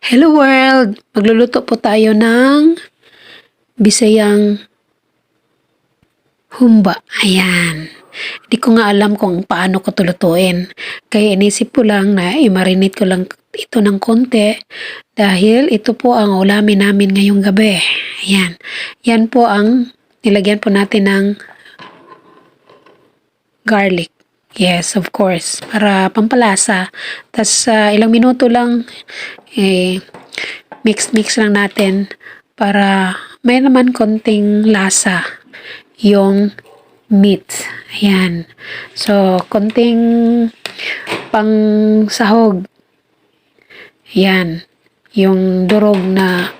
Hello world! Magluluto po tayo ng Bisayang humba. Ayan. Hindi ko nga alam kung paano ko tulutuin. Kaya inisip ko lang na i-marinate ko lang ito ng konti dahil ito po ang ulamin namin ngayong gabi. Ayan. Yan po ang nilagyan po natin ng garlic. Yes, of course. Para pampalasa. Tapos ilang minuto lang mix lang natin para may naman konting lasa yung meat. Ayan. So, konting pang sahog. Ayan. Yung durog na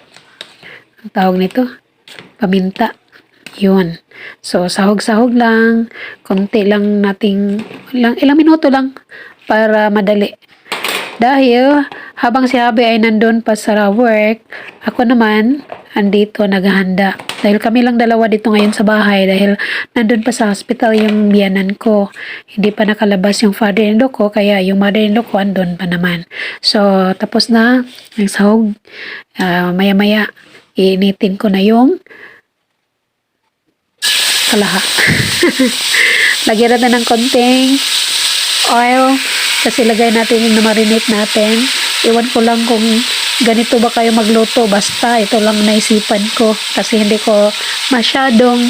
ang tawag nito? Paminta. Yun. So, sahog-sahog lang. Konti lang nating ilang minuto lang para madali. Dahil habang si Habi ay nandun pa sa work, ako naman andito naghahanda. Dahil kami lang dalawa dito ngayon sa bahay dahil nandun pa sa hospital yung biyanan ko. Hindi pa nakalabas yung father-in-law ko kaya yung mother-in-law ko andun pa naman. So tapos na ang sahog. Maya-maya iinitin ko na yung kalaha. Lagyan natin ng konting oil. Kasi lagay natin yung na-marinate natin. Iwan ko lang kung ganito ba kayo magluto. Basta ito lang naisipan ko. Kasi hindi ko masyadong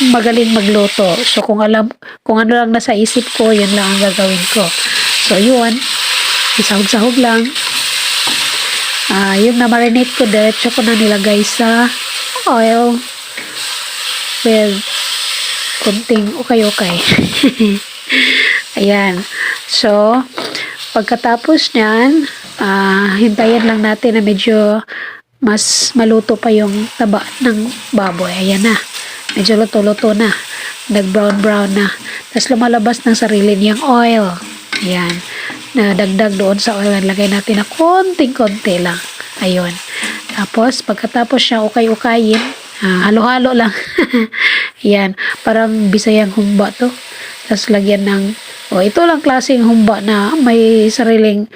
magaling magluto. So kung ano lang nasa isip ko, yun lang ang gagawin ko. So yun. Isahog-sahog lang. Yung na-marinate ko, diretso ko na nilagay sa oil with kunting ukay-ukay. Ayan. So, pagkatapos niyan, hintayin lang natin na medyo mas maluto pa yung taba ng baboy. Ayan na. Medyo luto-luto na. Nag-brown-brown na. Tapos lumalabas ng sarili niyang oil. Ayan. Nadagdag doon sa oil. Lagay natin na konting-konti lang. Ayun. Tapos, pagkatapos siya ukay-ukayin, halo-halo lang. Ayan. Parang Bisayang humba to. Tapos lagyan ng ito lang klaseng humba na may sariling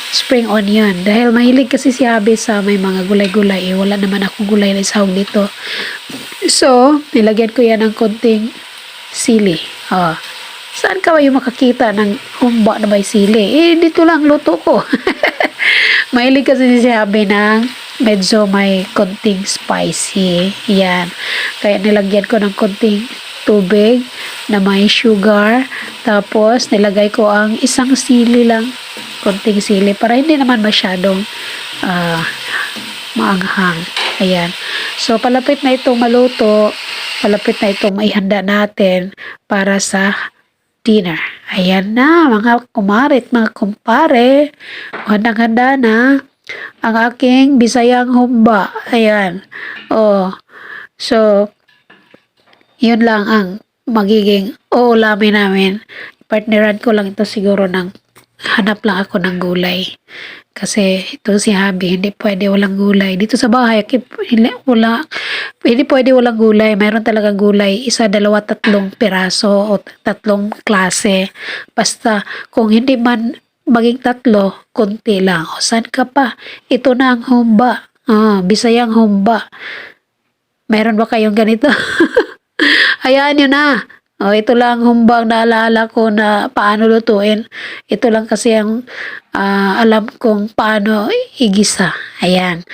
spring onion. Dahil mahilig kasi si Abby sa may mga gulay-gulay. Wala naman akong gulay na isahog dito. So, nilagyan ko yan ng konting sili. Saan ka ba yung makakita ng humba na may sili? Dito lang luto ko. Mahilig kasi si Abby ng medyo may konting spicy. Yan. Kaya nilagyan ko ng konting tubig na may sugar. Tapos, nilagay ko ang isang sili lang. Konting sili. Para hindi naman masyadong maanghang. Ayan. So, palapit na itong maluto. Palapit na itong maihanda natin para sa dinner. Ayan na, mga kumarit, mga kumpare. Handang-handa na ang aking Bisayang humba. Ayan. So, yun lang ang magiging uulamin namin. Partneran ko lang ito siguro ng hanap lang ako ng gulay. Kasi ito si Habi, hindi pwede walang gulay. Dito sa bahay, hindi pwede walang gulay. Mayroon talagang gulay. Isa, dalawa, tatlong piraso o tatlong klase. Basta kung hindi man maging tatlo, konti lang. Saan ka pa? Ito na ang humba. Bisayang humba. Mayroon ba kayong ganito? Hayaan nyo na. Ito lang humbang naalala ko na paano lutuin. Ito lang kasi ang alam kong paano igisa. Ayan.